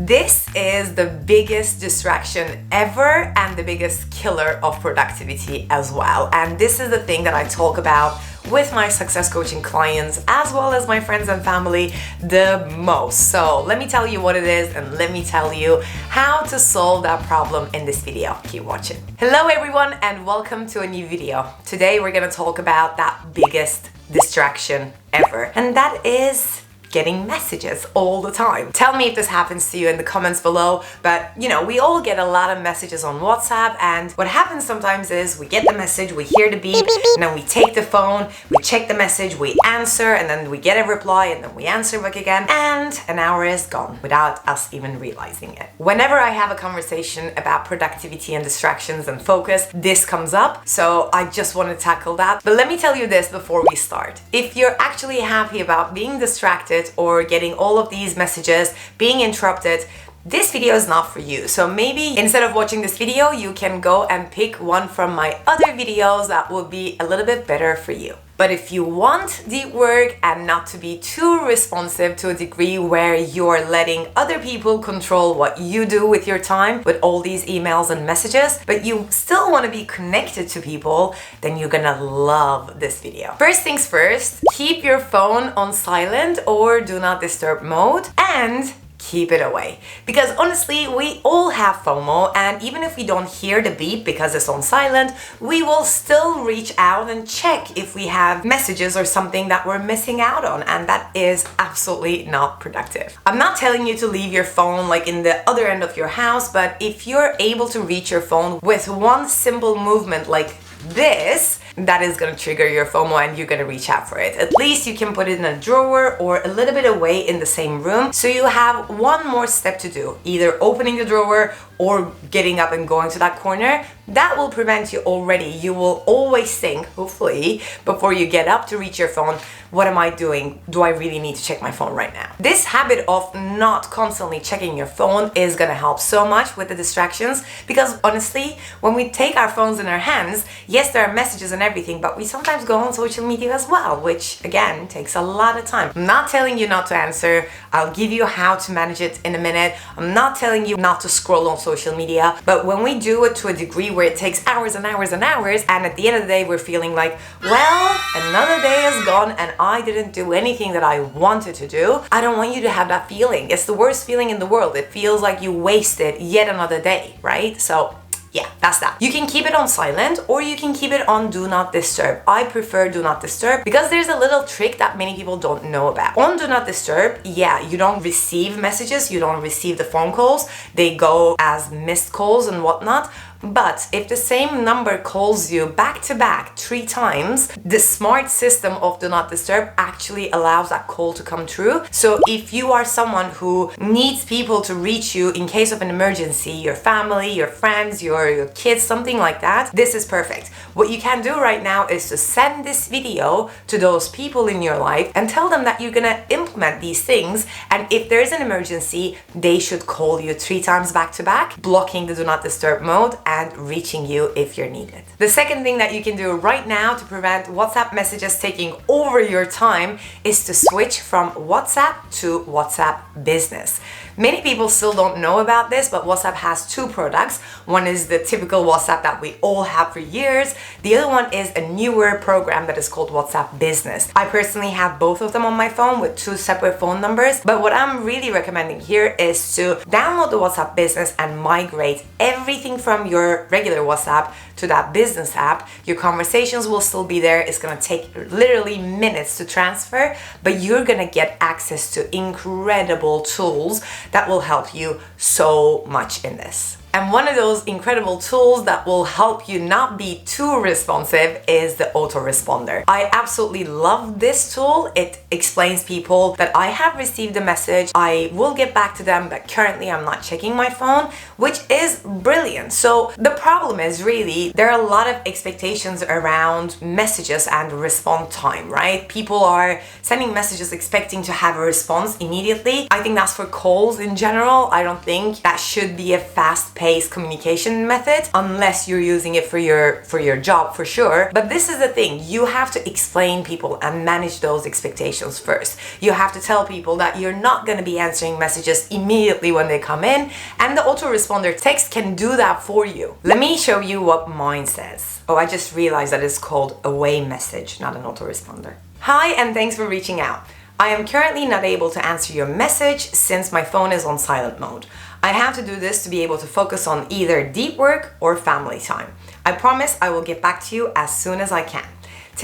This is the biggest distraction ever and the biggest killer of productivity as well. And this is the thing that I talk about with my success coaching clients as well as my friends and family the most. So let me tell you what it is and let me tell you how to solve that problem in this video. Keep watching. Hello everyone and welcome to a new video. Today we're gonna talk about that biggest distraction ever, and that is getting messages all the time. Tell me if this happens to you in the comments below, but you know, we all get a lot of messages on WhatsApp, and what happens sometimes is we get the message, we hear the beep, and then we take the phone, we check the message, we answer, and then we get a reply, and then we answer back again, and an hour is gone without us even realizing it. Whenever I have a conversation about productivity and distractions and focus, this comes up, so I just want to tackle that. But let me tell you this before we start. If you're actually happy about being distracted or getting all of these messages, being interrupted, this video is not for you. So maybe instead of watching this video, you can go and pick one from my other videos that will be a little bit better for you. But if you want deep work and not to be too responsive to a degree where you're letting other people control what you do with your time with all these emails and messages, but you still want to be connected to people, then you're gonna love this video. First things first, keep your phone on silent or do not disturb mode and keep it away. Because honestly, we all have FOMO, and even if we don't hear the beep because it's on silent, we will still reach out and check if we have messages or something that we're missing out on, and that is absolutely not productive. I'm not telling you to leave your phone like in the other end of your house, but if you're able to reach your phone with one simple movement like this, that is going to trigger your FOMO and you're going to reach out for it. At least you can put it in a drawer or a little bit away in the same room, so you have one more step to do, either opening the drawer or getting up and going to that corner. That will prevent you already. You will always think, hopefully, before you get up to reach your phone, what am I doing? Do I really need to check my phone right now? This habit of not constantly checking your phone is gonna help so much with the distractions, because honestly, when we take our phones in our hands, yes, there are messages and everything, but we sometimes go on social media as well, which again, takes a lot of time. I'm not telling you not to answer. I'll give you how to manage it in a minute. I'm not telling you not to scroll on social media, but when we do it to a degree where it takes hours and hours and hours, and at the end of the day, we're feeling like, well, another day is gone and I didn't do anything that I wanted to do. I don't want you to have that feeling. It's the worst feeling in the world. It feels like you wasted yet another day, right? So yeah, that's that. You can keep it on silent or you can keep it on do not disturb. I prefer do not disturb because there's a little trick that many people don't know about. On do not disturb, yeah, you don't receive messages, you don't receive the phone calls, they go as missed calls and whatnot. But if the same number calls you back to back 3 times, the smart system of do not disturb actually allows that call to come true. So if you are someone who needs people to reach you in case of an emergency, your family, your friends, your kids, something like that, this is perfect. What you can do right now is to send this video to those people in your life and tell them that you're gonna implement these things, and if there's an emergency, they should call you 3 times back to back, blocking the do not disturb mode and reaching you if you're needed. The second thing that you can do right now to prevent WhatsApp messages taking over your time is to switch from WhatsApp to WhatsApp Business. Many people still don't know about this, but WhatsApp has 2 products. One is the typical WhatsApp that we all have for years. The other one is a newer program that is called WhatsApp Business. I personally have both of them on my phone with 2 separate phone numbers, but what I'm really recommending here is to download the WhatsApp Business and migrate everything from your regular WhatsApp to that business app. Your conversations will still be there. It's gonna take literally minutes to transfer, but you're gonna get access to incredible tools that will help you so much in this. And one of those incredible tools that will help you not be too responsive is the autoresponder. I absolutely love this tool. It explains people that I have received a message, I will get back to them, but currently I'm not checking my phone, which is brilliant. So the problem is really there are a lot of expectations around messages and response time, right? People are sending messages expecting to have a response immediately. I think that's for calls in general. I don't think that should be a fast-paced fast-paced communication method unless you're using it for your job for sure. But this is the thing, you have to explain people and manage those expectations first. You have to tell people that you're not going to be answering messages immediately when they come in, and the autoresponder text can do that for you. Let me show you what mine says. Oh, I just realized that it's called away message, not an autoresponder. Hi, and thanks for reaching out. I am currently not able to answer your message since my phone is on silent mode. I have to do this to be able to focus on either deep work or family time. I promise I will get back to you as soon as I can.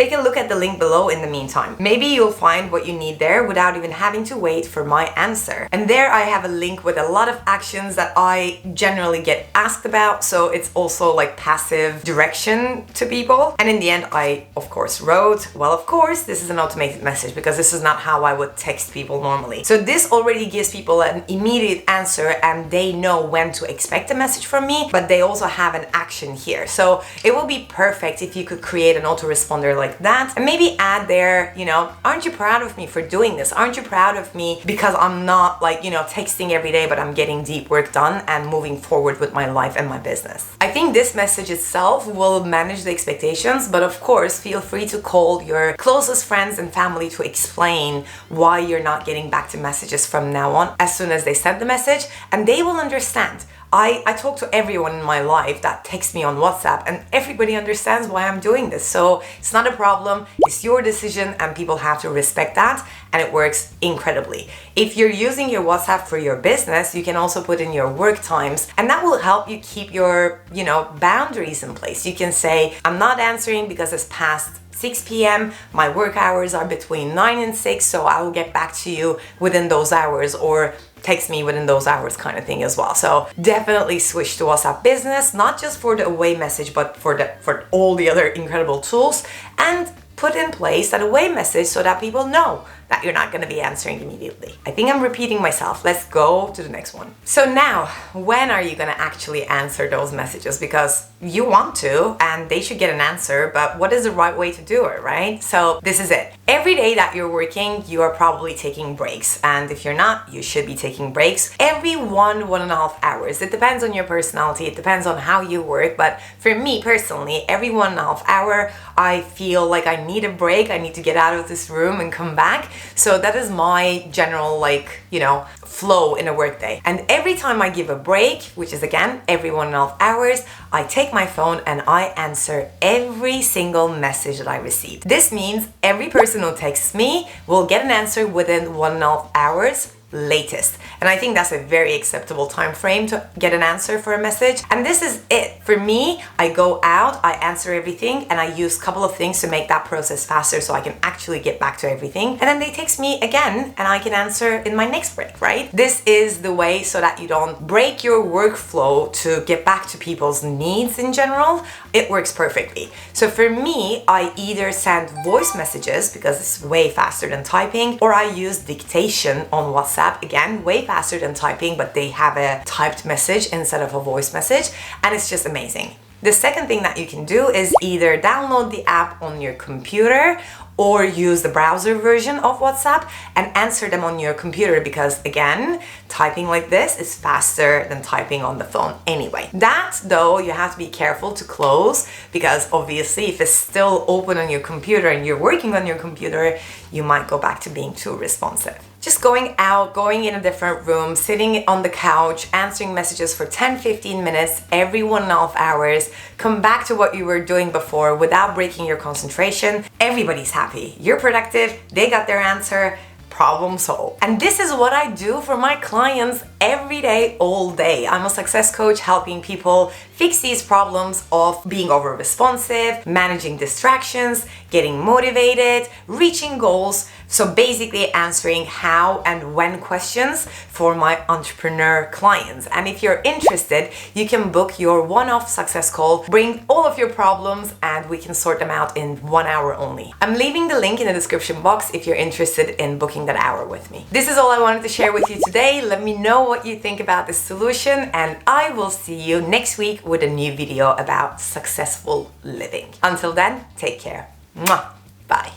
Take a look at the link below in the meantime. Maybe you'll find what you need there without even having to wait for my answer. And there I have a link with a lot of actions that I generally get asked about, so it's also like passive direction to people. And in the end I of course wrote, well, of course this is an automated message because this is not how I would text people normally. So this already gives people an immediate answer and they know when to expect a message from me, but they also have an action here. So it will be perfect if you could create an autoresponder like that, and maybe add there, you know, aren't you proud of me for doing this? Aren't you proud of me because I'm not like, you know, texting every day, but I'm getting deep work done and moving forward with my life and my business. I think this message itself will manage the expectations, but of course feel free to call your closest friends and family to explain why you're not getting back to messages from now on as soon as they send the message, and they will understand. I talk to everyone in my life that texts me on WhatsApp, and everybody understands why I'm doing this. So it's not a problem, it's your decision, and people have to respect that, and it works incredibly. If you're using your WhatsApp for your business, you can also put in your work times, and that will help you keep your, you know, boundaries in place. You can say, I'm not answering because it's past 6 p.m. My work hours are between 9 and 6, so I will get back to you within those hours, or text me within those hours kind of thing as well. So definitely switch to WhatsApp Business, not just for the away message, but for all the other incredible tools, and put in place that away message so that people know that you're not going to be answering immediately. I think I'm repeating myself. Let's go to the next one. So now, when are you going to actually answer those messages? Because you want to, and they should get an answer, but what is the right way to do it, right? So this is it. Every day that you're working, you are probably taking breaks. And if you're not, you should be taking breaks every 1.5 hours. It depends on your personality. It depends on how you work. But for me personally, every 1.5 hour, I feel like I need a break. I need to get out of this room and come back. So that is my general, like, you know, flow in a workday. And every time I give a break, which is again every 1.5 hours, I take my phone and I answer every single message that I receive. This means every person who texts me will get an answer within 1.5 hours latest. And I think that's a very acceptable time frame to get an answer for a message. And this is it. For me, I go out, I answer everything, and I use a couple of things to make that process faster so I can actually get back to everything. And then they text me again and I can answer in my next break, right? This is the way so that you don't break your workflow to get back to people's needs in general. It works perfectly. So for me, I either send voice messages because it's way faster than typing, or I use dictation on WhatsApp. Again, way faster than typing, but they have a typed message instead of a voice message, and it's just amazing. The second thing that you can do is either download the app on your computer or use the browser version of WhatsApp and answer them on your computer, because again, typing like this is faster than typing on the phone anyway. That though, you have to be careful to close, because obviously if it's still open on your computer and you're working on your computer, you might go back to being too responsive. Just going out, going in a different room, sitting on the couch, answering messages for 10-15 minutes every 1.5 hours, come back to what you were doing before without breaking your concentration. Everybody's happy. You're productive, they got their answer, problem solved. And this is what I do for my clients every day, all day. I'm a success coach helping people fix these problems of being over responsive, managing distractions, getting motivated, reaching goals. So basically answering how and when questions for my entrepreneur clients. And if you're interested, you can book your one-off success call, bring all of your problems, and we can sort them out in 1 hour only. I'm leaving the link in the description box if you're interested in booking that hour with me. This is all I wanted to share with you today. Let me know what you think about this solution, and I will see you next week with a new video about successful living. Until then, take care. Mwah. Bye.